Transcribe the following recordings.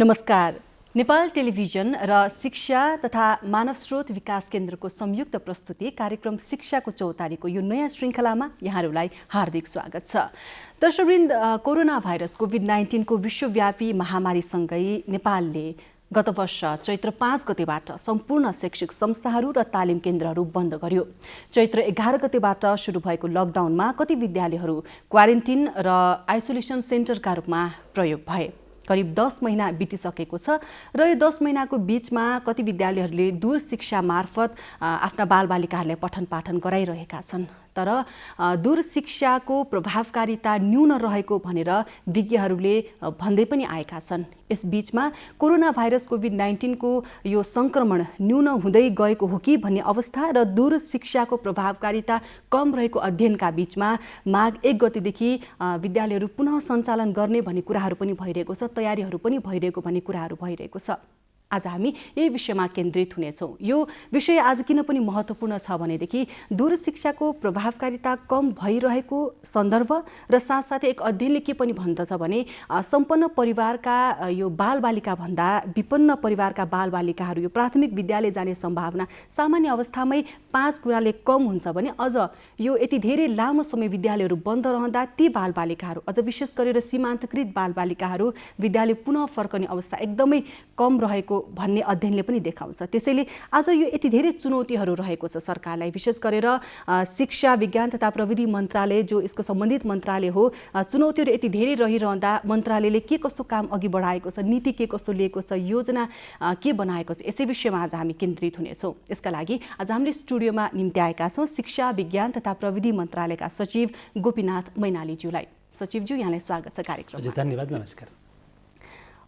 नमस्कार। नेपाल टेलिभिजन र शिक्षा तथा मानव स्रोत विकास केन्द्रको संयुक्त प्रस्तुति कार्यक्रम शिक्षाको चौतारीको यो नयाँ श्रृङ्खलामा यहाँहरूलाई हार्दिक स्वागत छ। दर्शकवृन्द, कोरोना भाइरस कोभिड-19 को विश्वव्यापी महामारीसँगै नेपालले गत वर्ष चैत्र 5 गतेबाट सम्पूर्ण शैक्षिक संस्थाहरू र तालिम केन्द्रहरू बन्द गर्यो। चैत्र 11 गतेबाट सुरु भएको लकडाउनमा कति विद्यालयहरू क्वारेन्टिन र आइसोलेसन सेन्टरका रूपमा प्रयोग भए। करिब 10 महिना बितिसकेको छ र यो 10 महिनाको बीचमा कति विद्यालयहरूले दूर शिक्षा मार्फत आफ्ना बालबालिकाहरूलाई पठन पाठन गराइरहेका छन्। तर दूर शिक्षाको प्रभावकारिता न्यून रहेको भनेर विज्ञहरूले भन्दै पनि आएका छन्। यस बीचमा कोरोना भाइरस कोभिड-19 को यो संक्रमण न्यून हुँदै गएको हो कि भन्ने अवस्था र दूर शिक्षाको प्रभावकारिता कम रहेको अध्ययनका बीचमा माघ 1 गतेदेखि विद्यालयहरू पुनः सञ्चालन गर्ने भन्ने कुराहरू पनि भइरहेको छ, तयारीहरू पनि भइरहेको भन्ने कुराहरू भइरहेको छ। आज हामी यही विषयमा केन्द्रित हुनेछौँ। यो विषय आज किन पनि महत्त्वपूर्ण छ भनेदेखि दूर शिक्षाको प्रभावकारिता कम भइरहेको सन्दर्भ र साथसाथै एक अध्ययनले के पनि भन्दछ भने सम्पन्न परिवारका यो बालबालिका भन्दा विपन्न परिवारका बालबालिकाहरू यो प्राथमिक विद्यालय जाने सम्भावना सामान्य अवस्थामै 5 गुणाले कम हुन्छ भने अझ यो यति धेरै लामो समय विद्यालयहरू बन्द रहँदा ती बालबालिकाहरू अझ विशेष गरेर सीमान्तकृत बालबालिकाहरू विद्यालय पुनः फर्कने अवस्था एकदमै कम रहेको भन्ने अध्ययनले पनि देखाउँछ। त्यसैले आज यो यति धेरै चुनौतीहरू रहेको छ सरकारलाई, विशेष गरेर शिक्षा विज्ञान तथा प्रविधि मन्त्रालय जो यसको सम्बन्धित मन्त्रालय हो, चुनौतीहरू यति धेरै रहिरहँदा मन्त्रालयले के कस्तो काम अघि बढाएको छ, नीति के कस्तो लिएको छ, योजना के बनाएको छ, यसै विषयमा आज हामी केन्द्रित हुनेछौँ। यसका लागि आज हामीले स्टुडियोमा निम्ति आएका छौँ शिक्षा विज्ञान तथा प्रविधि मन्त्रालयका सचिव गोपीनाथ मैनालीज्यूलाई। सचिवज्यू, यहाँलाई स्वागत छ कार्यक्रममा। धन्यवाद, नमस्कार।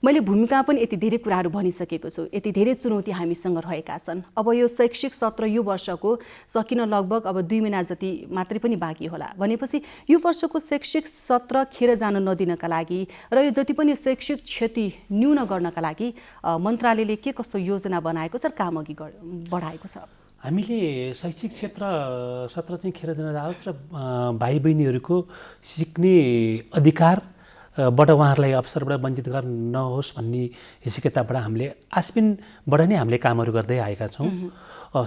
मैले भूमिका पनि यति धेरै कुराहरू भनिसकेको छु, यति धेरै चुनौती हामीसँग रहेका छन्। अब यो शैक्षिक सत्र यो वर्षको सकिन लगभग अब 2 महिना जति मात्रै पनि बाँकी होला भनेपछि यो वर्षको शैक्षिक सत्र खेर जान नदिनका लागि र यो जति पनि शैक्षिक क्षति न्यून गर्नका लागि मन्त्रालयले के कस्तो योजना बनाएको छ र काम अघि बढाएको छ? हामीले शैक्षिक सत्र चाहिँ खेर जान जाओस् र भाइ बहिनीहरूको सिक्ने अधिकार बाट उहाँहरूलाई अवसरबाट वञ्चित गर्न नहोस् भन्ने हिसिकताबाट हामीले आस्पिनबाट नै हामीले कामहरू गर्दै आएका छौँ।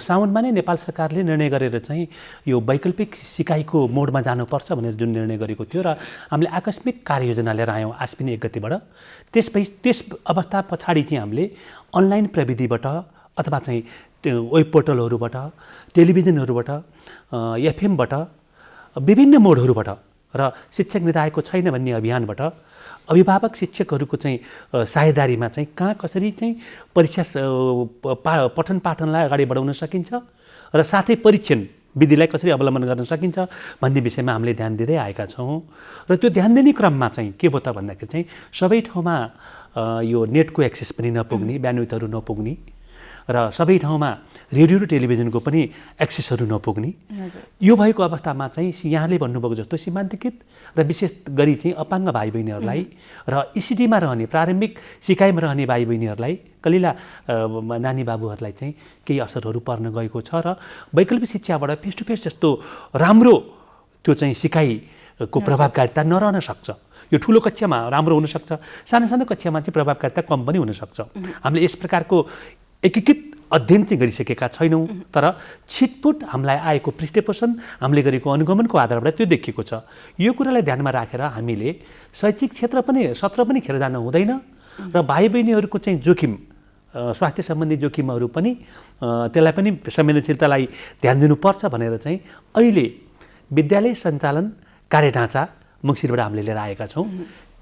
साउनमा नै नेपाल सरकारले निर्णय गरेर चाहिँ यो वैकल्पिक सिकाइको मोडमा जानुपर्छ भनेर जुन निर्णय गरेको थियो र हामीले आकस्मिक कार्ययोजना लिएर आयौँ आस्पिन 1 गतेबाट। त्यस अवस्था पछाडि चाहिँ हामीले अनलाइन प्रविधिबाट अथवा चाहिँ वेब पोर्टलहरूबाट, टेलिभिजनहरूबाट, एफएमबाट, विभिन्न मोडहरूबाट र शिक्षक नितायको छैन भन्ने अभियानबाट अभिभावक शिक्षकहरूको चाहिँ साझेदारीमा चाहिँ कहाँ कसरी चाहिँ परीक्षा पठन पाठनलाई अगाडि बढाउन सकिन्छ र साथै परीक्षण विधिलाई कसरी अवलम्बन गर्न सकिन्छ भन्ने विषयमा हामीले ध्यान दिँदै आएका छौँ। र त्यो ध्यान दिने क्रममा चाहिँ के भयो त भन्दाखेरि चाहिँ सबै ठाउँमा यो नेटको एक्सेस पनि नपुग्ने, ब्यान्डविथहरू नपुग्ने र सबै ठाउँमा रेडियो र टेलिभिजनको पनि एक्सेसहरू नपुग्ने, यो भएको अवस्थामा चाहिँ यहाँले भन्नुभएको जस्तो सीमान्तकृत र विशेष गरी चाहिँ अपाङ्ग भाइ बहिनीहरूलाई र इसिडीमा रहने प्रारम्भिक सिकाइमा रहने भाइ बहिनीहरूलाई कलिला नानी बाबुहरूलाई चाहिँ केही असरहरू पर्न गएको छ र वैकल्पिक शिक्षाबाट फेस टु फेस जस्तो राम्रो त्यो चाहिँ सिकाइको प्रभावकारिता नरहन सक्छ। यो ठुलो कक्षामा राम्रो हुनसक्छ, सानो सानो कक्षामा चाहिँ प्रभावकारिता कम पनि हुनसक्छ। हामीले यस प्रकारको एकीकृत अध्ययन चाहिँ गरिसकेका छैनौँ, तर छिटपुट हामीलाई आएको पृष्ठपोषण हामीले गरेको अनुगमनको आधारबाट त्यो देखिएको छ। यो कुरालाई ध्यानमा राखेर हामीले शैक्षिक सत्र पनि खेर जान हुँदैन र भाइ बहिनीहरूको चाहिँ जोखिम, स्वास्थ्य सम्बन्धी जोखिमहरू पनि त्यसलाई पनि संवेदनशीलतालाई ध्यान दिनुपर्छ भनेर चाहिँ अहिले विद्यालय सञ्चालन कार्यढाँचा मङ्सिरबाट हामीले लिएर आएका छौँ।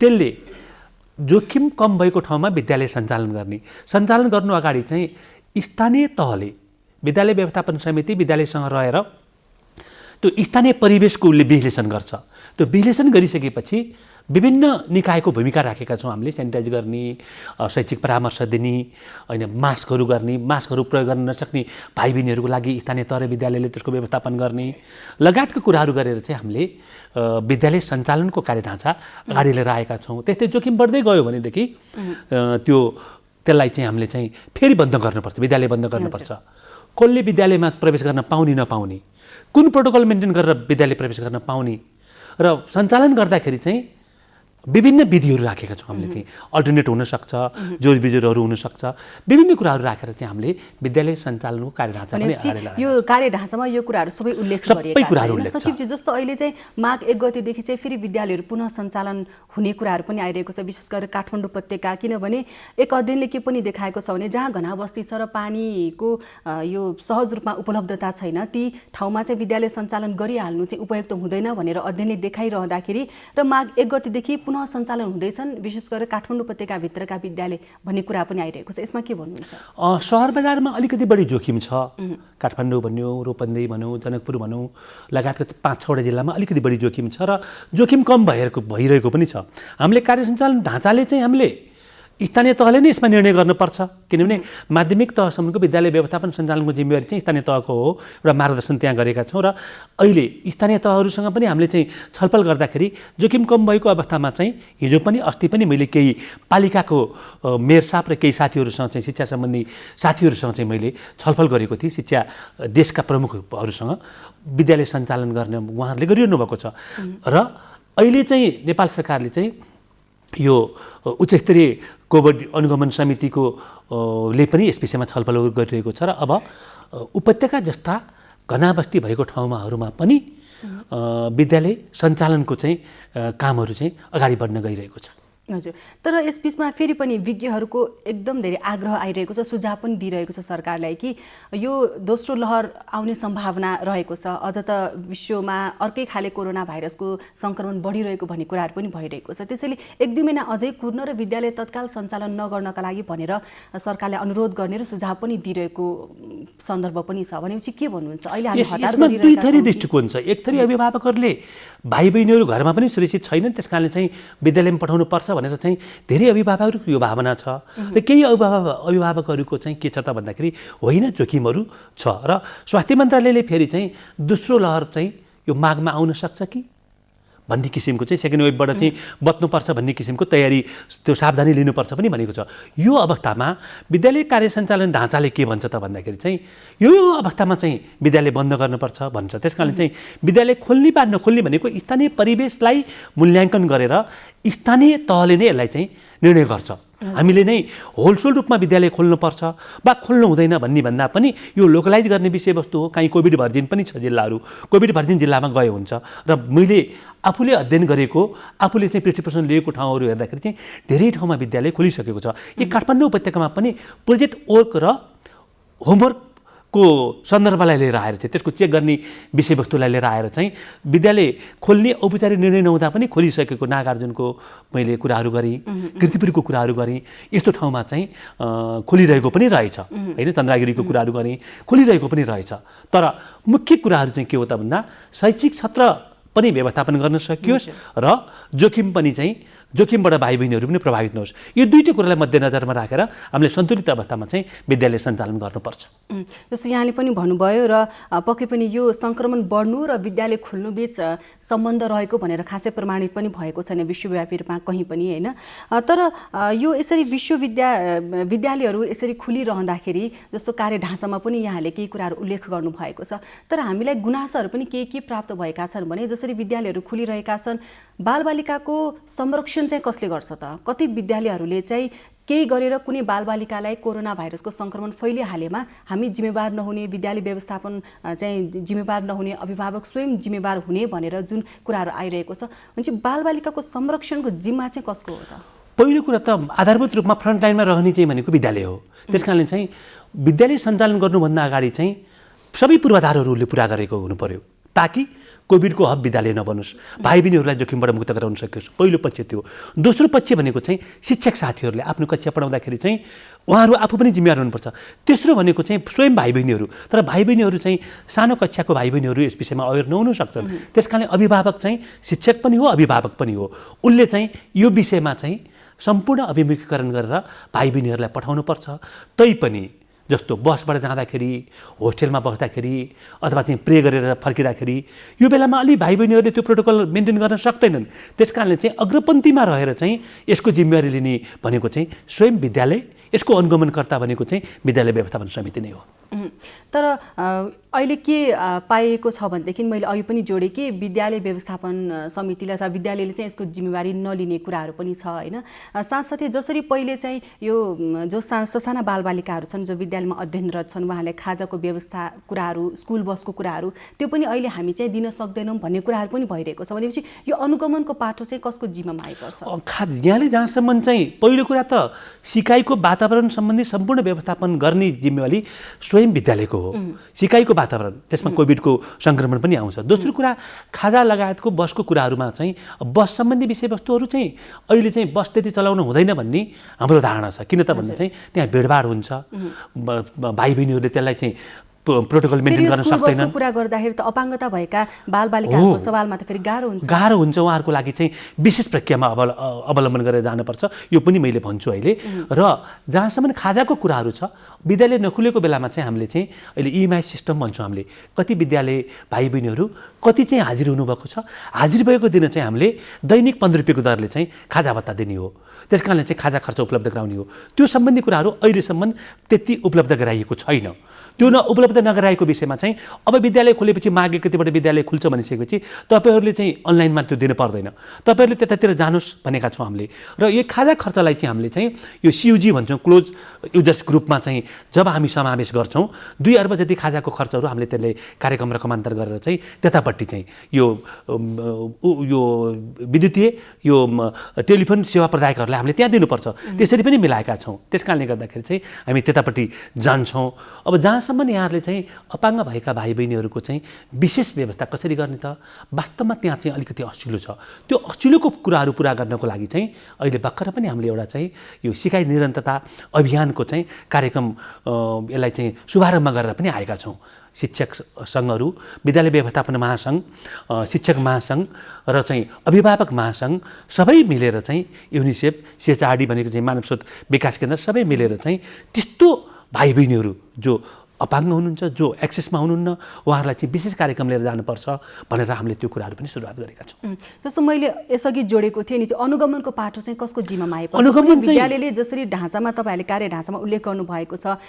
त्यसले जोखिम कम भएको ठाउँमा विद्यालय सञ्चालन गर्नु अगाडि चाहिँ स्थानीय तहले विद्यालय व्यवस्थापन समिति विद्यालयसँग रहेर त्यो स्थानीय परिवेशको उसले विश्लेषण गर्छ। त्यो विश्लेषण गरिसकेपछि विभिन्न निकायको भूमिका राखेका छौँ हामीले। सेनिटाइज गर्ने, शैक्षिक परामर्श दिने, होइन मास्कहरू गर्ने, मास्कहरू प्रयोग गर्न नसक्ने भाइ बहिनीहरूको लागि स्थानीय तह र विद्यालयले त्यसको व्यवस्थापन गर्ने लगायतका कुराहरू गरेर चाहिँ हामीले विद्यालय सञ्चालनको कार्यढाँचा अगाडि लिएर आएका छौँ। त्यस्तै जोखिम बढ्दै गयो भनेदेखि त्यसलाई चाहिँ हामीले चाहिँ फेरि बन्द गर्नुपर्छ, विद्यालय बन्द गर्नुपर्छ। कसले विद्यालयमा प्रवेश गर्न पाउने नपाउने, कुन प्रोटोकल मेन्टेन गरेर विद्यालय प्रवेश गर्न पाउने र सञ्चालन गर्दाखेरि चाहिँ विभिन्न विधिहरू राखेका छौँ हामीले चाहिँ अल्टरनेट हुनसक्छ, जोरबिजोरहरू हुनसक्छ, विभिन्न कुराहरू राखेर चाहिँ हामीले विद्यालय सञ्चालनको कार्यढाँचा पनि यो कार्यढाँचामा यो कुराहरू सबै उल्लेख गरिएका छन्। सचिवजी, जस्तो अहिले चाहिँ माघ 1 गतेदेखि चाहिँ फेरि विद्यालयहरू पुनः सञ्चालन हुने कुराहरू पनि आइरहेको छ, विशेष गरेर काठमाडौँ उपत्यका। किनभने एक अध्ययनले के पनि देखाएको छ भने जहाँ घना बस्ती छ र पानीको यो सहज रूपमा उपलब्धता छैन, ती ठाउँमा चाहिँ विद्यालय सञ्चालन गरिहाल्नु चाहिँ उपयुक्त हुँदैन भनेर अध्ययनले देखाइरहँदाखेरि र माघ 1 गतेदेखि पुनः सञ्चालन हुँदैछन् विशेष गरेर काठमाडौँ उपत्यकाभित्रका विद्यालय भन्ने कुरा पनि आइरहेको छ। यसमा के भन्नुहुन्छ? सहर बजारमा अलिकति बढी जोखिम छ। काठमाडौँ भन्यो, रूपन्देही भनौँ, जनकपुर भनौँ लगायतका 5-6वटा जिल्लामा अलिकति बढी जोखिम छ र जोखिम कम भइरहेको पनि छ। हामीले कार्य सञ्चालन ढाँचाले चाहिँ हामीले स्थानीय तहले नै यसमा निर्णय गर्नुपर्छ, किनभने माध्यमिक तहसम्मको विद्यालय व्यवस्थापन सञ्चालनको जिम्मेवारी चाहिँ स्थानीय तहको हो। एउटा मार्गदर्शन त्यहाँ गरेका छौँ र अहिले स्थानीय तहहरूसँग पनि हामीले चाहिँ छलफल गर्दाखेरि जोखिम कम भएको अवस्थामा चाहिँ हिजो पनि अस्ति पनि मैले केही पालिकाको मेयर साहब र केही साथीहरूसँग चाहिँ शिक्षा सम्बन्धी साथीहरूसँग चाहिँ मैले छलफल गरेको थिएँ। शिक्षा देशका प्रमुखहरूसँग विद्यालय सञ्चालन गर्ने उहाँहरूले गरिरहनु भएको छ र अहिले चाहिँ नेपाल सरकारले चाहिँ यो उच्चस्तरीय कोभिड अनुगमन समितिको ले पनि यस विषयमा छलफल गरिरहेको छ र अब उपत्यका जस्ता घनाबस्ती भएको ठाउँहरूमा पनि विद्यालय सञ्चालनको चाहिँ कामहरू चाहिँ अगाडि बढ्न गइरहेको छ। हजुर, तर यस बिचमा फेरि पनि विज्ञहरूको एकदम धेरै आग्रह आइरहेको छ, सुझाव पनि दिइरहेको छ सरकारलाई कि यो दोस्रो लहर आउने सम्भावना रहेको छ, अझ त विश्वमा अर्कै खाले कोरोना भाइरसको सङ्क्रमण बढिरहेको भन्ने कुराहरू पनि भइरहेको छ। त्यसैले 1-2 महिना अझै कुर्न र विद्यालय तत्काल सञ्चालन नगर्नका लागि भनेर सरकारले अनुरोध गर्ने र सुझाव पनि दिइरहेको सन्दर्भ पनि छ। भनेपछि के भन्नुहुन्छ? अहिले हामी हतार गरिरहेका छौँ। दुई थरी दृष्टिकोण छ। एक थरी अभिभावकहरूले भाइ बहिनीहरू घरमा पनि सुरक्षित छैनन्, त्यसकारणले चाहिँ विद्यालयमा पठाउनु पर्छ भनेर चाहिँ धेरै अभिभावकहरूको यो भावना छ र केही अभिभावकहरूको चाहिँ के छ त भन्दाखेरि होइन, जोखिमहरू छ र स्वास्थ्य मन्त्रालयले फेरि चाहिँ दोस्रो लहर चाहिँ यो माघमा आउन सक्छ कि भन्ने किसिमको चाहिँ सेकेन्ड वेभबाट चाहिँ बच्नुपर्छ भन्ने किसिमको तयारी, त्यो सावधानी लिनुपर्छ पनि भनेको छ। यो अवस्थामा विद्यालय कार्य सञ्चालन ढाँचाले के भन्छ त भन्दाखेरि चाहिँ यो अवस्थामा चाहिँ विद्यालय बन्द गर्नुपर्छ भन्छ। त्यसकारणले चाहिँ विद्यालय खोल्ने वा नखोल्ने भनेको स्थानीय परिवेशलाई मूल्याङ्कन गरेर स्थानीय तहले नै यसलाई चाहिँ निर्णय गर्छ। हामीले नै होलसेल रूपमा विद्यालय खोल्नुपर्छ वा खोल्नु हुँदैन भन्ने भन्दा पनि यो लोकलाइज गर्ने विषयवस्तु हो। कहीँ कोभिड भर्जिन पनि छ जिल्लाहरू, कोभिड भर्जिन जिल्लामा गए हुन्छ र मैले आफूले अध्ययन गरेको, आफूले चाहिँ पृष्ठपोषण लिएको ठाउँहरू हेर्दाखेरि चाहिँ धेरै ठाउँमा विद्यालय खोलिसकेको छ। यी काठमाडौँ उपत्यकामा पनि प्रोजेक्ट वर्क र होमवर्कको सन्दर्भलाई लिएर आएर चाहिँ त्यसको चेक गर्ने विषयवस्तुलाई लिएर आएर चाहिँ विद्यालय खोल्ने औपचारिक निर्णय नहुँदा पनि खोलिसकेको नागार्जुनको मैले कुराहरू गरेँ, कीर्तिपुरको कुराहरू गरेँ, यस्तो ठाउँमा चाहिँ खोलिरहेको पनि रहेछ होइन, चन्द्रगिरीको कुराहरू गरेँ, खोलिरहेको पनि रहेछ। तर मुख्य कुराहरू चाहिँ के हो त भन्दा शैक्षिक सत्र पनि व्यवस्थापन गर्न सकियोस् र जोखिमबाट भाइ बहिनीहरू पनि प्रभावित नहोस्। यो दुईटै कुरालाई मध्यनजरमा राखेर हामीले सन्तुलित अवस्थामा चाहिँ विद्यालय सञ्चालन गर्नुपर्छ। जस्तो यहाँले पनि भन्नुभयो र पक्कै पनि यो सङ्क्रमण बढ्नु र विद्यालय खोल्नु बीच सम्बन्ध रहेको भनेर खासै प्रमाणित पनि भएको छैन विश्वव्यापी रूपमा कहीँ पनि होइन। तर यो यसरी विद्यालयहरू यसरी खुलिरहँदाखेरि जस्तो कार्य ढाँचामा पनि यहाँले केही कुराहरू उल्लेख गर्नुभएको छ, तर हामीलाई गुनासाहरू पनि के प्राप्त भएका छन् भने जसरी विद्यालयहरू खुलिरहेका छन्, बालबालिकाको संरक्षण चाहिँ कसले गर्छ त? कति विद्यालयहरूले चाहिँ केही गरेर कुनै बालबालिकालाई कोरोना भाइरसको सङ्क्रमण फैलिहालेमा हामी जिम्मेवार नहुने, विद्यालय व्यवस्थापन चाहिँ जिम्मेवार नहुने, अभिभावक स्वयं जिम्मेवार हुने भनेर जुन कुराहरू आइरहेको छ, भने चाहिँ बालबालिकाको संरक्षणको जिम्मा चाहिँ कसको हो त? पहिलो कुरा त आधारभूत रूपमा फ्रन्टलाइनमा रहने चाहिँ भनेको विद्यालय हो। त्यसकारणले चाहिँ विद्यालय सञ्चालन गर्नुभन्दा अगाडि चाहिँ सबै पूर्वाधारहरूले पुरा गरेको हुनु पर्यो ताकि कोभिडको हब विद्यालय नबनोस्, भाइ बहिनीहरूलाई जोखिमबाट मुक्त गराउन सकियोस्। पहिलो पक्ष त्यो। दोस्रो पक्ष भनेको चाहिँ शिक्षक साथीहरूले आफ्नो कक्षा पढाउँदाखेरि चाहिँ उहाँहरू आफू पनि जिम्मेवार हुनुपर्छ। तेस्रो भनेको चाहिँ स्वयं भाइ बहिनीहरू, तर भाइ बहिनीहरू चाहिँ सानो कक्षाको भाइ बहिनीहरू यस विषयमा अवेर नहुन सक्छन्। त्यसकारणले अभिभावक चाहिँ शिक्षक पनि हो, अभिभावक पनि हो। उसले चाहिँ यो विषयमा चाहिँ सम्पूर्ण अभिमुखीकरण गरेर भाइ बहिनीहरूलाई पठाउनुपर्छ। तैपनि जस्तो बसबाट जाँदाखेरि, होस्टेलमा बस्दाखेरि अथवा चाहिँ प्रे गरेर फर्किँदाखेरि यो बेलामा अलि भाइ बहिनीहरूले त्यो प्रोटोकल मेन्टेन गर्न सक्दैनन्। त्यसकारणले चाहिँ अग्रपन्थीमा रहेर चाहिँ यसको जिम्मेवारी लिने भनेको चाहिँ स्वयं विद्यालय, यसको अनुगमनकर्ता भनेको चाहिँ विद्यालय व्यवस्थापन समिति नै हो। तर अहिले के पाइएको छ भनेदेखि मैले अघि पनि जोडेँ कि विद्यालय व्यवस्थापन समितिले अथवा विद्यालयले चाहिँ यसको जिम्मेवारी नलिने कुराहरू पनि छ होइन। साथसाथै जसरी पहिले चाहिँ यो जो ससाना बालबालिकाहरू छन् जो विद्यालयमा अध्ययनरत छन् उहाँहरूले खाजाको व्यवस्था कुराहरू स्कुल बसको कुराहरू त्यो पनि अहिले हामी चाहिँ दिन सक्दैनौँ भन्ने कुराहरू पनि भइरहेको छ भनेपछि यो अनुगमनको पाटो चाहिँ कसको जिम्मामा आइपर्छ? यहाँले जहाँसम्म चाहिँ पहिलो कुरा त सिकाइको वातावरण सम्बन्धी सम्पूर्ण व्यवस्थापन गर्ने जिम्मेवारी स्वयं विद्यालयको हो। सिकाइको वातावरण त्यसमा कोभिडको सङ्क्रमण पनि आउँछ। दोस्रो कुरा खाजा लगायतको बसको कुराहरूमा चाहिँ बस सम्बन्धी विषयवस्तुहरू चाहिँ अहिले चाहिँ बस त्यति चलाउनु हुँदैन भन्ने हाम्रो धारणा छ। किन त भन्दा चाहिँ त्यहाँ भिडभाड हुन्छ, भाइ बहिनीहरूले त्यसलाई चाहिँ प्रोटोकल मेन्टेन गर्न सक्दैनन्। कुरा गर्दाखेरि त अपाङ्गता भएका बालबालिकाहरूको सवालमा त फेरि गाह्रो हुन्छ उहाँहरूको लागि चाहिँ विशेष प्रक्रियामा अवलम्बन गरेर जानुपर्छ। यो पनि मैले भन्छु अहिले। र जहाँसम्म खाजाको कुराहरू छ विद्यालय नखुलेको बेलामा चाहिँ हामीले चाहिँ अहिले इएमआई सिस्टम भन्छौँ। हामीले कति विद्यालय भाइ बहिनीहरू कति चाहिँ हाजिर हुनुभएको छ, हाजिर भएको दिन चाहिँ हामीले दैनिक 15 रुपियाँको दरले चाहिँ खाजा भत्ता दिने हो। त्यस कारणले चाहिँ खाजा खर्च उपलब्ध गराउने हो। त्यो सम्बन्धी कुराहरू अहिलेसम्म त्यति उपलब्ध गराइएको छैन। त्यो उपलब्ध नगराएको विषयमा चाहिँ अब विद्यालय खोलेपछि माघे कतिबाट विद्यालय खुल्छ भनिसकेपछि तपाईँहरूले चाहिँ अनलाइनमा त्यो दिनु पर्दैन, तपाईँहरूले त्यतातिर जानुहोस् भनेका छौँ हामीले। र यो खाजा खर्चलाई चाहिँ हामीले चाहिँ यो सियुजी भन्छौँ क्लोज युजर्स ग्रुपमा चाहिँ जब हामी समावेश गर्छौँ 2 अर्ब जति खाजाको खर्चहरू हामीले त्यसले कार्यक्रम रकमान्तर गरेर चाहिँ त्यतापट्टि चाहिँ यो विद्युतीय यो टेलिफोन सेवा प्रदायकहरूलाई हामीले त्यहाँ दिनुपर्छ। त्यसरी पनि मिलाएका छौँ। त्यस कारणले गर्दाखेरि चाहिँ हामी त्यतापट्टि जान्छौँ। अब जहाँसम्म यहाँहरूले चाहिँ अपाङ्ग भएका भाइ बहिनीहरूको चाहिँ विशेष व्यवस्था कसरी गर्ने त वास्तवमा त्यहाँ चाहिँ अलिकति असिलो छ। त्यो असिलोको कुराहरू पुरा गर्नको लागि चाहिँ अहिले भर्खर पनि हामीले एउटा चाहिँ यो सिकाइ निरन्तरता अभियानको चाहिँ कार्यक्रम यसलाई चाहिँ शुभारम्भ गरेर पनि आएका छौँ। शिक्षक सङ्घहरू, विद्यालय व्यवस्थापन महासङ्घ, शिक्षक महासङ्घ र चाहिँ अभिभावक महासङ्घ सबै मिलेर चाहिँ युनिसेफ, सिएचआरडी भनेको चाहिँ मानव स्रोत विकास केन्द्र सबै मिलेर चाहिँ त्यस्तो भाइ बहिनीहरू जो अपाङ्ग हुनुहुन्छ, जो एक्सेसमा हुनुहुन्न, उहाँहरूलाई चाहिँ विशेष कार्यक्रम लिएर जानुपर्छ भनेर हामीले त्यो कुराहरू पनि सुरुवात गरेका छौँ। जस्तो मैले यसअघि जोडेको थिएँ नि त्यो अनुगमनको पाटो चाहिँ कसको जिम्मामा आएपछि विद्यालयले जसरी ढाँचामा तपाईँहरूले कार्य ढाँचामा उल्लेख गर्नुभएको छ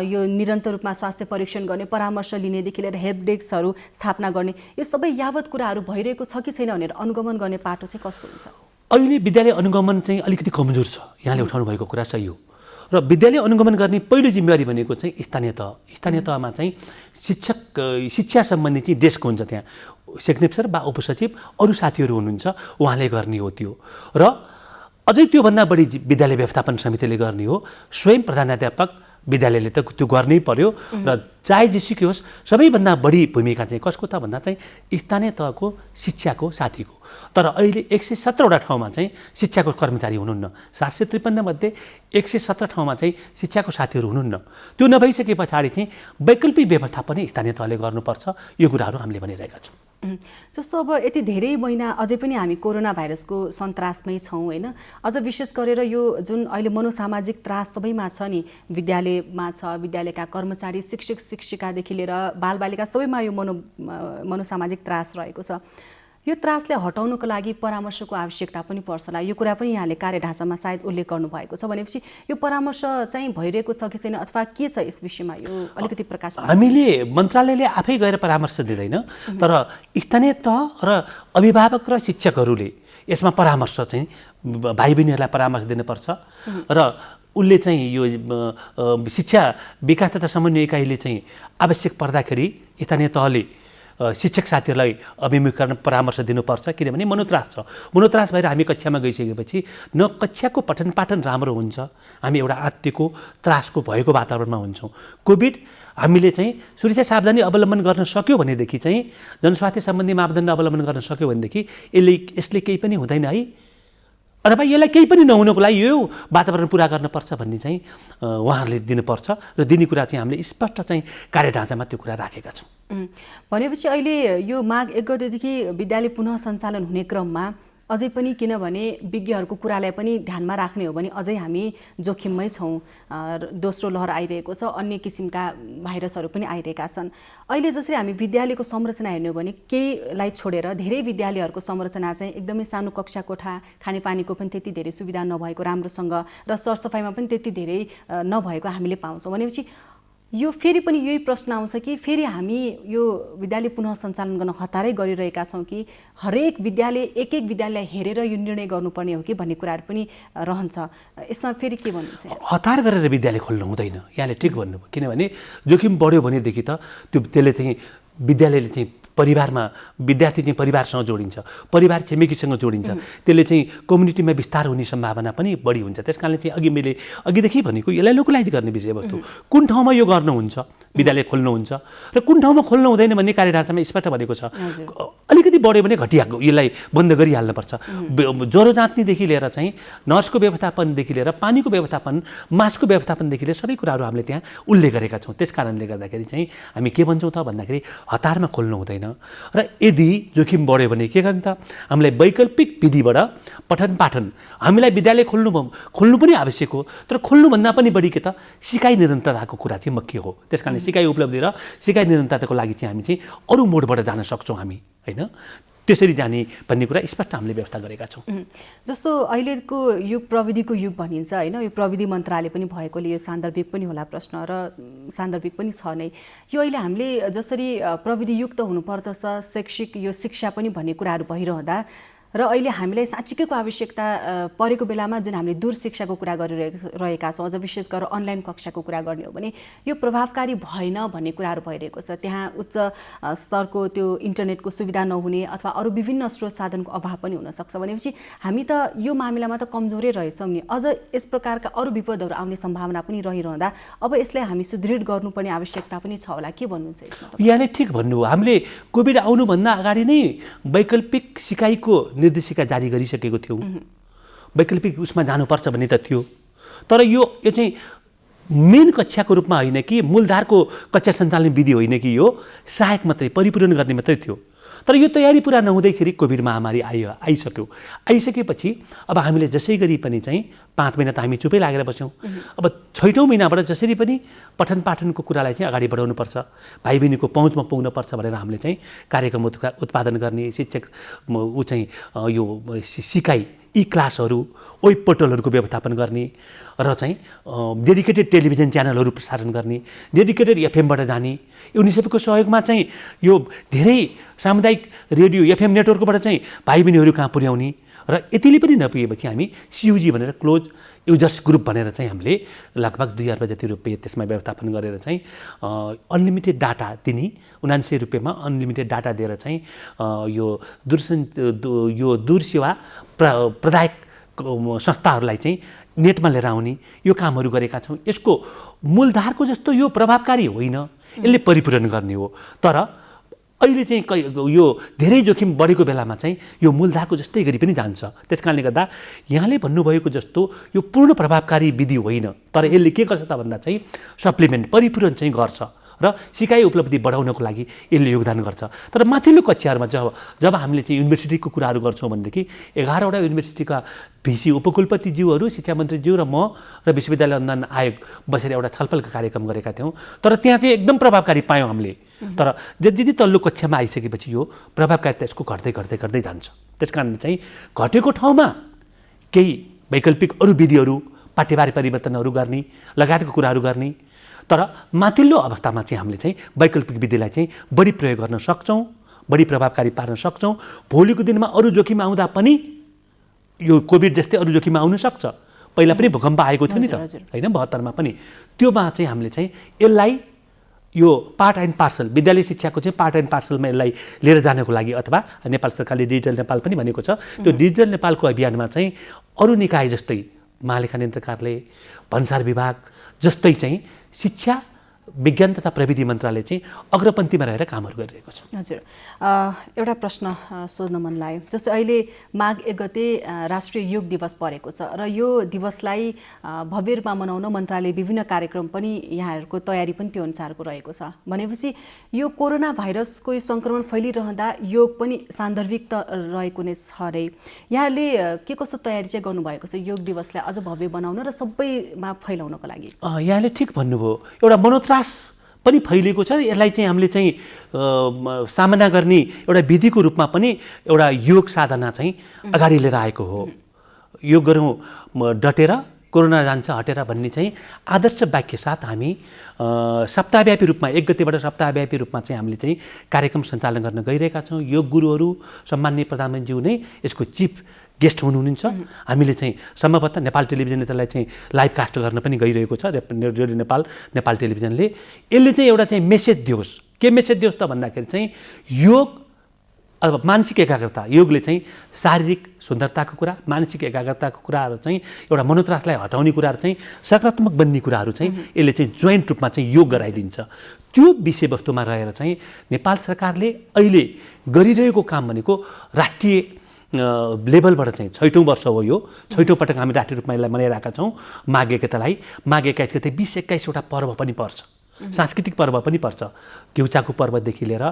यो निरन्तर रूपमा स्वास्थ्य परीक्षण गर्ने, परामर्श लिनेदेखि लिएर हेल्प डेस्कहरू स्थापना गर्ने यो सबै यावत कुराहरू भइरहेको छ कि छैन भनेर अनुगमन गर्ने पाटो चाहिँ कसको हुन्छ? अहिले विद्यालय अनुगमन चाहिँ अलिकति कमजोर छ। यहाँले उठाउनु भएको कुरा सही हो। र विद्यालय अनुगमन गर्ने पहिलो जिम्मेवारी भनेको चाहिँ स्थानीय तहमा चाहिँ शिक्षा सम्बन्धी चाहिँ डेस्क हुन्छ। त्यहाँ सेक्रेटरी सर वा उपसचिव अरू साथीहरू हुनुहुन्छ, उहाँले गर्ने हो त्यो। र अझै त्योभन्दा बढी विद्यालय व्यवस्थापन समितिले गर्ने हो। स्वयं प्रधानाध्यापक विद्यालयले त त्यो गर्नै पर्यो र चाहे जेसुकै होस् सबैभन्दा बढी भूमिका चाहिँ कसको त भन्दा चाहिँ स्थानीय तहको शिक्षाको साथीको। तर अहिले 117वटा ठाउँमा चाहिँ शिक्षाको कर्मचारी हुनुहुन्न। 753 मध्ये 117 ठाउँमा चाहिँ शिक्षाको साथीहरू हुनुहुन्न। त्यो नभइसके पछाडि चाहिँ वैकल्पिक व्यवस्थापन स्थानीय तहले गर्नुपर्छ। यो कुराहरू हामीले भनिरहेका छौँ। जस्तो अब यति धेरै महिना अझै पनि हामी कोरोना भाइरसको सन्तासमै छौँ होइन। अझ विशेष गरेर यो जुन अहिले मनोसामाजिक त्रास सबैमा छ नि, विद्यालयमा छ, विद्यालयका कर्मचारी शिक्षक शिक्षिकादेखि लिएर बालबालिका सबैमा यो मनोसामाजिक त्रास रहेको छ। यो त्रासलाई हटाउनको लागि परामर्शको आवश्यकता पनि पर्छ होला। यो कुरा पनि यहाँले कार्य ढाँचामा सायद उल्लेख गर्नुभएको छ भनेपछि यो परामर्श चाहिँ भइरहेको छ कि छैन अथवा के छ यस विषयमा यो अलिकति प्रकाश पार्नु? हामीले मन्त्रालयले आफै गएर परामर्श दिँदैन, तर स्थानीय तह र अभिभावक र शिक्षकहरूले यसमा परामर्श चाहिँ भाइ बहिनीहरूलाई परामर्श दिनुपर्छ। र उसले चाहिँ यो शिक्षा विकास तथा समन्वय इकाइले चाहिँ आवश्यक पर्दाखेरि स्थानीय तहले शिक्षक साथीहरूलाई अभिमुखीकरण परामर्श दिनुपर्छ। किनभने मनोत्रास छ। मनोत्रास भएर हामी कक्षामा गइसकेपछि न कक्षाको पठन पाठन राम्रो हुन्छ, हामी एउटा आत्तिको त्रासको भएको वातावरणमा हुन्छौँ। कोभिड हामीले चाहिँ सुरक्षा सावधानी अवलम्बन गर्न सक्यो भनेदेखि चाहिँ जनस्वास्थ्य सम्बन्धी मापदण्ड अवलम्बन गर्न सक्यो भनेदेखि यसले केही पनि हुँदैन है, अथवा यसलाई केही पनि नहुनको लागि यो वातावरण पुरा गर्नुपर्छ भन्ने चाहिँ उहाँहरूले दिनुपर्छ। र दिने कुरा चाहिँ हामीले स्पष्ट चाहिँ कार्य ढाँचामा त्यो कुरा राखेका छौँ। भनेपछि अहिले यो माघ 1 गतेदेखि विद्यालय पुनः सञ्चालन हुने क्रममा अझै पनि किनभने विज्ञहरूको कुरालाई पनि ध्यानमा राख्ने हो भने अझै हामी जोखिममै छौँ। दोस्रो लहर आइरहेको छ, अन्य किसिमका भाइरसहरू पनि आइरहेका छन्। अहिले जसरी हामी विद्यालयको संरचना हेर्ने हो भने केहीलाई छोडेर धेरै विद्यालयहरूको संरचना चाहिँ एकदमै सानो कक्षा कोठा, खानेपानीको पनि त्यति धेरै सुविधा नभएको राम्रोसँग र सरसफाइमा पनि त्यति धेरै नभएको हामीले पाउँछौँ। भनेपछि यो फेरि पनि यही प्रश्न आउँछ कि फेरि हामी यो विद्यालय पुनः सञ्चालन गर्न हतारै गरिरहेका छौँ कि हरेक विद्यालय एक विद्यालय हेरेर यो निर्णय गर्नुपर्ने हो कि भन्ने कुराहरू पनि रहन्छ। यसमा फेरि के भन्नुहुन्छ? हतार गरेर विद्यालय खोल्नु हुँदैन, यहाँले ठिक भन्नुभयो। किनभने जोखिम बढ्यो भनेदेखि त त्यसले चाहिँ विद्यालयले चाहिँ परिवारमा विद्यार्थी चाहिँ परिवारसँग जोडिन्छ, परिवार छिमेकीसँग जोडिन्छ, त्यसले चाहिँ कम्युनिटीमा विस्तार हुने सम्भावना पनि बढी हुन्छ। त्यस कारणले चाहिँ मैले अघिदेखि भनेको यसलाई लोकलाइज गर्ने विषयवस्तु कुन ठाउँमा यो गर्नुहुन्छ, विद्यालय खोल्नुहुन्छ र कुन ठाउँमा खोल्नु हुँदैन भन्ने कार्यढाँचामा स्पष्ट भनेको छ। अलिकति बढ्यो भने घटियाको यसलाई बन्द गरिहाल्नुपर्छ। ज्वरो जाँच्नेदेखि लिएर चाहिँ नर्सको व्यवस्थापनदेखि लिएर पानीको व्यवस्थापन, मास्कको व्यवस्थापनदेखि लिएर सबै कुराहरू हामीले त्यहाँ उल्लेख गरेका छौँ। त्यस कारणले गर्दाखेरि चाहिँ हामी के भन्छौँ त भन्दाखेरि हतारमा खोल्नु हुँदैन र यदि जोखिम बढ्यो भने के गर्ने त हामीलाई वैकल्पिक विधिबाट पठन पाठन हामीलाई विद्यालय खोल्नु पनि आवश्यक हो, तर खोल्नुभन्दा पनि बढी के त सिकाइ निरन्तरताको कुरा चाहिँ मुख्य हो। त्यस कारण सिकाइ उपलब्धि र सिकाइ निरन्तरताको लागि चाहिँ हामी चाहिँ अरू मोडबाट जान सक्छौँ हामी, होइन? त्यसरी जाने भन्ने कुरा स्पष्ट हामीले व्यवस्था गरेका छौँ। जस्तो अहिलेको युग प्रविधिको युग भनिन्छ, होइन? यो प्रविधि मन्त्रालय पनि भएकोले यो सान्दर्भिक पनि होला प्रश्न र सान्दर्भिक पनि छ नै। यो अहिले हामीले जसरी प्रविधियुक्त हुनुपर्दछ शैक्षिक यो शिक्षा पनि भन्ने कुराहरू भइरहँदा र अहिले हामीलाई साँच्चीकैको आवश्यकता परेको बेलामा जुन हामीले दूर शिक्षाको कुरा गरिरहेका छौँ, अझ विशेष गरेर अनलाइन कक्षाको कुरा गर्ने हो भने यो प्रभावकारी भएन भन्ने कुराहरू भइरहेको छ। त्यहाँ उच्च स्तरको त्यो इन्टरनेटको सुविधा नहुने अथवा अरू विभिन्न स्रोत साधनको अभाव पनि हुनसक्छ भनेपछि हामी त यो मामिलामा त कमजोरै रहेछौँ नि। अझ यस प्रकारका अरू विपदहरू आउने सम्भावना पनि रहिरहँदा अब यसलाई हामी सुदृढ गर्नुपर्ने आवश्यकता पनि छ होला, के भन्नुहुन्छ यसमा? यहाँले ठिक भन्नुभयो। हामीले कोभिड आउनुभन्दा अगाडि नै वैकल्पिक सिकाइको निर्देशिका जारी गरिसकेको थियौँ। वैकल्पिक उसमा जानुपर्छ भन्ने त थियो, तर यो चाहिँ मेन कक्षाको रूपमा होइन कि मूलधारको कक्षा सञ्चालन विधि होइन कि यो सहायक मात्रै परिपूरण गर्ने मात्रै थियो। तर यो तयारी पुरा नहुँदैखेरि कोभिड महामारी आइसकेपछि अब हामीले जसै गरी पनि चाहिँ 5 महिना त हामी चुपै लागेर बस्यौँ। अब 6औँ महिनाबाट जसरी पनि पठन पाठनको कुरालाई चाहिँ अगाडि बढाउनुपर्छ, भाइ बहिनीको पहुँचमा पुग्नुपर्छ भनेर हामीले चाहिँ कार्यक्रम उत्पादन गर्ने, शिक्षक चाहिँ यो सिकाइ यी क्लासहरू वेब पोर्टलहरूको व्यवस्थापन गर्ने र चाहिँ डेडिकेटेड टेलिभिजन च्यानलहरू प्रसारण गर्ने, डेडिकेटेड एफएमबाट जाने, युनिसेफको सहयोगमा चाहिँ यो धेरै सामुदायिक रेडियो एफएम नेटवर्कबाट चाहिँ भाइ बहिनीहरू कहाँ पुर्याउने र यतिले पनि नपुगेपछि हामी सियुजी भनेर क्लोज युजर्स ग्रुप भनेर चाहिँ हामीले लगभग 2 अर्ब जति रुपियाँ त्यसमा व्यवस्थापन गरेर चाहिँ अनलिमिटेड डाटा दिने, 79 रुपियाँमा अनलिमिटेड डाटा दिएर चाहिँ यो दूर सेवा प्रदायक संस्थाहरूलाई चाहिँ नेटमा लिएर आउने यो कामहरू गरेका छौँ। यसको मूलधारको जस्तो यो प्रभावकारी होइन, यसले परिपूरण गर्ने हो। तर अहिले चाहिँ यो धेरै जोखिम बढेको बेलामा चाहिँ यो मूलधारको जस्तै गरी पनि जान्छ। त्यस कारणले गर्दा यहाँले भन्नुभएको जस्तो यो पूर्ण प्रभावकारी विधि होइन, तर यसले के गर्छ त भन्दा चाहिँ सप्लिमेन्ट परिपूरण चाहिँ गर्छ र सिकाइ उपलब्धि बढाउनको लागि यसले योगदान गर्छ। तर माथिल्लो कक्षाहरूमा जब हामीले चाहिँ युनिभर्सिटीको कुराहरू गर्छौँ भनेदेखि 11वटा युनिभर्सिटीका भिसी उपकुलपतिज्यूहरू, शिक्षा मन्त्रीज्यू र म र विश्वविद्यालय अनुदान आयोग बसेर एउटा छलफलको कार्यक्रम गरेका थियौँ। तर त्यहाँ चाहिँ एकदम प्रभावकारी पायौँ हामीले। तर जति तल्लो कक्षामा आइसकेपछि यो प्रभावकारिता यसको घट्दै जान्छ। त्यस कारणले चाहिँ घटेको ठाउँमा केही वैकल्पिक अरू विधिहरू, पाठ्यबारे परिवर्तनहरू गर्ने लगायतको कुराहरू गर्ने, तर माथिल्लो अवस्थामा चाहिँ हामीले चाहिँ वैकल्पिक विधिलाई चाहिँ बढी प्रयोग गर्न सक्छौँ, बढी प्रभावकारी पार्न सक्छौँ। भोलिको दिनमा अरू जोखिम आउँदा पनि यो कोभिड जस्तै अरू जोखिम आउन सक्छ। पहिला पनि भूकम्प आएको थियो नि त, होइन? 72मा पनि त्योमा चाहिँ हामीले चाहिँ यसलाई यो पार्ट एन्ड पार्सल विद्यालय शिक्षाको चाहिँ पार्ट एन्ड पार्सलमा यसलाई लिएर जानको लागि अथवा नेपाल सरकारले डिजिटल नेपाल पनि भनेको छ, त्यो डिजिटल नेपालको अभियानमा चाहिँ अरू निकाय जस्तै महालेखा नियन्त्रण कार्यालय, भन्सार विभाग जस्तै चाहिँ शिक्षा विज्ञान तथा प्रविधि मन्त्रालय चाहिँ अग्रपन्थीमा रहेर कामहरू गरिरहेको छ। हजुर, एउटा प्रश्न सोध्न मन लाग्यो। जस्तै अहिले माघ 1 गते राष्ट्रिय योग दिवस परेको छ र यो दिवसलाई भव्य रूपमा मनाउन मन्त्रालय विभिन्न कार्यक्रम पनि यहाँहरूको तयारी पनि त्यो अनुसारको रहेको छ भनेपछि यो कोरोना भाइरसको यो सङ्क्रमण फैलिरहँदा योग पनि सान्दर्भिक त रहेको नै छ रे। यहाँले के कस्तो तयारी चाहिँ गर्नुभएको छ योग दिवसलाई अझ भव्य बनाउन र सबैमा फैलाउनको लागि? यहाँले ठिक भन्नुभयो, एउटा मनोत्रास पनि फैलिएको छ। यसलाई चाहिँ हामीले चाहिँ सामना गर्ने एउटा विधिको रूपमा पनि एउटा योग साधना चाहिँ अगाडि लिएर आएको हो। योग गरौँ डटेर, कोरोना जान्छ हटेर भन्ने चाहिँ आदर्श वाक्य साथ हामी सप्ताहव्यापी रूपमा 1 गतेबाट सप्ताहव्यापी रूपमा चाहिँ हामीले चाहिँ कार्यक्रम सञ्चालन गर्न गइरहेका छौँ। योग गुरुहरू सम्माननीय प्रधानमन्त्रीज्यू नै यसको चिफ गेस्ट हुनुहुन्छ। हामीले चाहिँ सम्भवतः नेपाल टेलिभिजनले त्यसलाई चाहिँ लाइभ कास्ट गर्न पनि गइरहेको छ, रेडियो नेपाल टेलिभिजनले। यसले चाहिँ एउटा चाहिँ मेसेज दियोस्। के मेसेज दियोस् त भन्दाखेरि चाहिँ योग अब मानसिक एकाग्रता, योगले चाहिँ शारीरिक सुन्दरताको कुरा, मानसिक एकाग्रताको कुराहरू चाहिँ एउटा मनोत्रासलाई हटाउने कुराहरू चाहिँ सकारात्मक बन्ने कुराहरू चाहिँ यसले चाहिँ जोइन्ट रूपमा चाहिँ योग गराइदिन्छ। त्यो विषयवस्तुमा रहेर चाहिँ नेपाल सरकारले अहिले गरिरहेको काम भनेको राष्ट्रिय लेभलबाट चाहिँ 6औं वर्ष हो यो। 6औं पटक हामी राष्ट्रिय रूपमा यसलाई मनाइरहेका छौँ। माघ 1 गतेलाई माघ 21 गते 20-21वटा पर्व पनि पर्छ, सांस्कृतिक पर्व पनि पर्छ। घिउचाको पर्वदेखि लिएर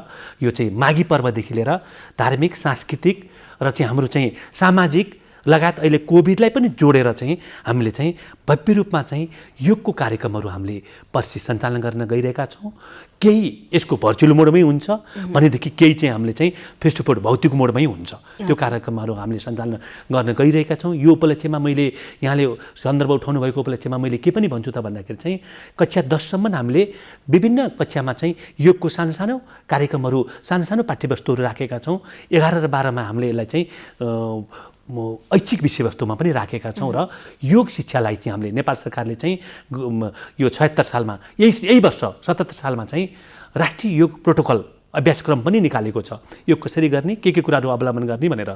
यो चाहिँ माघी पर्वदेखि लिएर धार्मिक, सांस्कृतिक र चाहिँ हाम्रो चाहिँ सामाजिक लगायत अहिले कोभिडलाई पनि जोडेर चाहिँ हामीले चाहिँ भव्य रूपमा चाहिँ योगको कार्यक्रमहरू हामीले पर्सि सञ्चालन गर्न गइरहेका छौँ। केही यसको भर्चुअल मोडमै हुन्छ भनेदेखि केही चाहिँ हामीले चाहिँ फेस टु फेस भौतिक मोडमै हुन्छ। त्यो कार्यक्रमहरू हामीले सञ्चालन गर्न गइरहेका छौँ। यो उपलक्ष्यमा मैले यहाँले सन्दर्भ उठाउनु भएको उपलक्ष्यमा मैले के पनि भन्छु त भन्दाखेरि चाहिँ कक्षा 10सम्म हामीले विभिन्न कक्षामा चाहिँ योगको सानो सानो कार्यक्रमहरू, सानो सानो पाठ्यवस्तुहरू राखेका छौँ। 11 र 12मा हामीले यसलाई चाहिँ ऐच्छिक विषयवस्तुमा पनि राखेका छौँ र योग शिक्षालाई चाहिँ हामीले नेपाल सरकारले चाहिँ यो 76 सालमा यही वर्ष 77 सालमा चाहिँ राष्ट्रिय योग प्रोटोकल अभ्यासक्रम पनि निकालेको छ। योग कसरी गर्ने, के कुराहरू अवलम्बन गर्ने भनेर।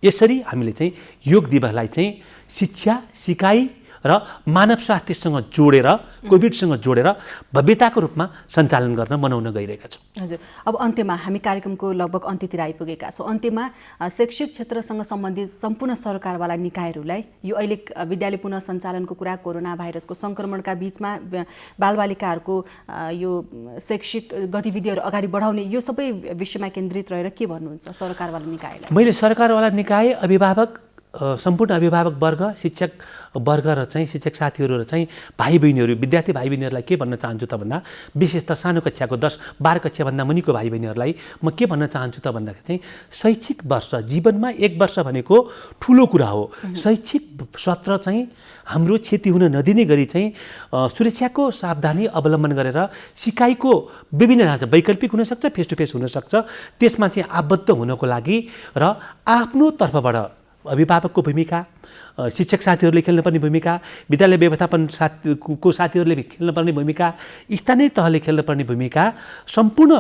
यसरी हामीले चाहिँ योग दिवसलाई चाहिँ शिक्षा, सिकाइ र मानव स्वास्थ्यसँग जोडेर, कोभिडसँग जोडेर भव्यताको रूपमा सञ्चालन गर्न मनाउन गइरहेका छौँ। हजुर, अब अन्त्यमा हामी कार्यक्रमको लगभग अन्त्यतिर आइपुगेका छौँ। अन्त्यमा शैक्षिक क्षेत्रसँग सम्बन्धित सम्पूर्ण सरकारवाला निकायहरूलाई यो अहिले विद्यालय पुनः सञ्चालनको कुरा, कोरोना भाइरसको सङ्क्रमणका बिचमा बालबालिकाहरूको यो शैक्षिक गतिविधिहरू अगाडि बढाउने यो सबै विषयमा केन्द्रित रहेर के भन्नुहुन्छ सरकारवाला निकायलाई? मैले सरकारवाला निकाय, अभिभावक, सम्पूर्ण अभिभावक वर्ग, शिक्षक वर्ग र चाहिँ शिक्षक साथीहरू र चाहिँ भाइ बहिनीहरू, विद्यार्थी भाइ बहिनीहरूलाई के भन्न चाहन्छु त भन्दा विशेष त सानो कक्षाको 10-12 कक्षाभन्दा मुनिको भाइ बहिनीहरूलाई म के भन्न चाहन्छु त भन्दाखेरि चाहिँ शैक्षिक वर्ष जीवनमा 1 वर्ष भनेको ठुलो कुरा हो। शैक्षिक सत्र चाहिँ हाम्रो क्षति हुन नदिने गरी चाहिँ सुरक्षाको सावधानी अवलम्बन गरेर सिकाइको विभिन्न वैकल्पिक हुनसक्छ, फेस टु फेस हुनसक्छ, त्यसमा चाहिँ आबद्ध हुनको लागि र आफ्नो तर्फबाट अभिभावकको भूमिका, शिक्षक साथीहरूले खेल्नुपर्ने भूमिका, विद्यालय व्यवस्थापन को साथीहरूले खेल्नुपर्ने भूमिका, स्थानीय तहले खेल्नुपर्ने भूमिका, सम्पूर्ण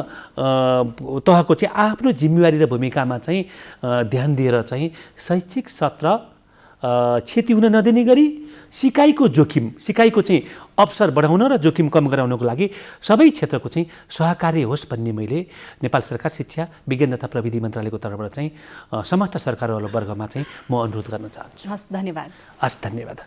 तहको चाहिँ आफ्नो जिम्मेवारी र भूमिकामा चाहिँ ध्यान दिएर चाहिँ शैक्षिक सत्र क्षति हुन नदिने गरी सिकाइको चाहिँ अवसर बढाउन र जोखिम कम गराउनको लागि सबै क्षेत्रको चाहिँ सहकारी होस् भन्ने मैले नेपाल सरकार शिक्षा, विज्ञान तथा प्रविधि मन्त्रालयको तर्फबाट चाहिँ समस्त सरकारवाला वर्गमा चाहिँ म अनुरोध गर्न चाहन्छु। हस्, धन्यवाद। हस्, धन्यवाद।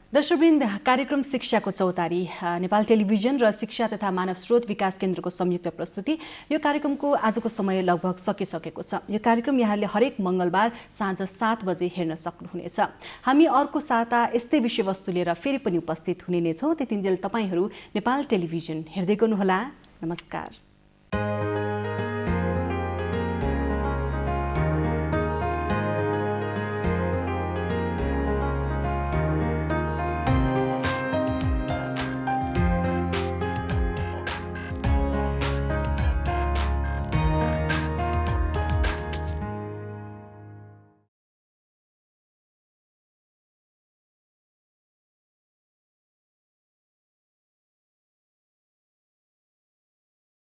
दर्शकवृन्द, कार्यक्रम शिक्षाको चौतारी नेपाल टेलिभिजन र शिक्षा तथा मानव स्रोत विकास केन्द्रको संयुक्त प्रस्तुति। यो कार्यक्रमको आजको समय लगभग सकिसकेको छ। यो कार्यक्रम यहाँले हरेक मङ्गलबार साँझ 7 बजे हेर्न सक्नुहुनेछ। हामी अर्को साता यस्तै विषयवस्तु लिएर फेरि पनि उपस्थित हुने नै छौँ। त्यतिन्जेल तपाईहरू नेपाल टेलिभिजन हेर्दै गर्नुहोला। नमस्कार।